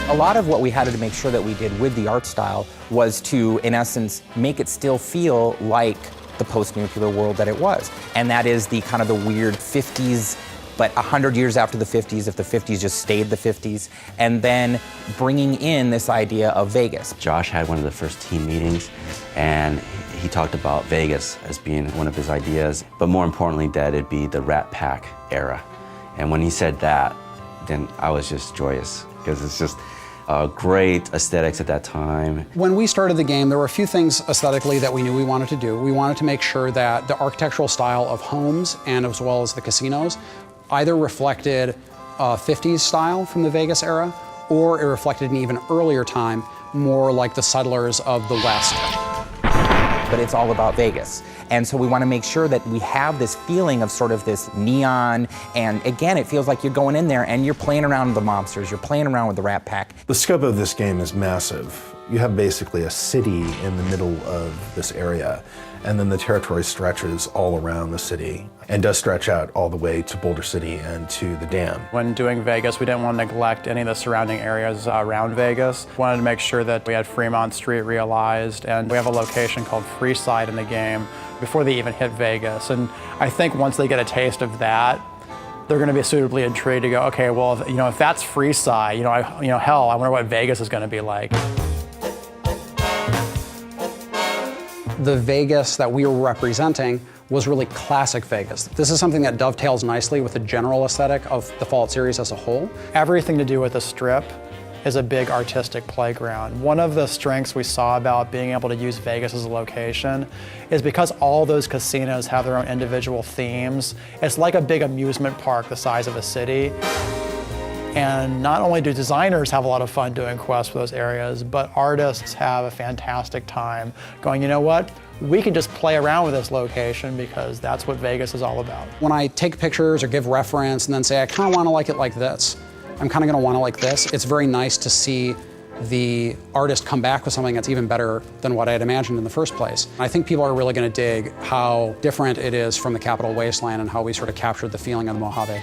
A lot of what we had to make sure that we did with the art style was to, in essence, make it still feel like the post-nuclear world that it was. And that is the kind of the weird 50s, but 100 years after the 50s, if the 50s just stayed the 50s, and then bringing in this idea of Vegas. Josh had one of the first team meetings, and he talked about Vegas as being one of his ideas, but more importantly, that it'd be the Rat Pack era. And when he said that, then I was just joyous, because it's just great aesthetics at that time. When we started the game, there were a few things aesthetically that we knew we wanted to do. We wanted to make sure that the architectural style of homes, and as well as the casinos, either reflected 50s style from the Vegas era, or it reflected an even earlier time, more like the settlers of the West. But it's all about Vegas. And so we want to make sure that we have this feeling of sort of this neon, and again, it feels like you're going in there and you're playing around with the mobsters, you're playing around with the Rat Pack. The scope of this game is massive. You have basically a city in the middle of this area, and then the territory stretches all around the city and does stretch out all the way to Boulder City and to the dam. When doing Vegas, we didn't want to neglect any of the surrounding areas around Vegas. We wanted to make sure that we had Fremont Street realized, and we have a location called Freeside in the game before they even hit Vegas. And I think once they get a taste of that, they're going to be suitably intrigued to go, okay, well, if that's Freeside, hell, I wonder what Vegas is going to be like. The Vegas that we were representing was really classic Vegas. This is something that dovetails nicely with the general aesthetic of the Fallout series as a whole. Everything to do with the Strip is a big artistic playground. One of the strengths we saw about being able to use Vegas as a location is because all those casinos have their own individual themes. It's like a big amusement park the size of a city. And not only do designers have a lot of fun doing quests for those areas, but artists have a fantastic time going, you know what? We can just play around with this location because that's what Vegas is all about. When I take pictures or give reference and then say, I kind of want to like it like this, I'm kind of going to want to like this, it's very nice to see the artist come back with something that's even better than what I had imagined in the first place. I think people are really going to dig how different it is from the Capital Wasteland and how we sort of captured the feeling of the Mojave.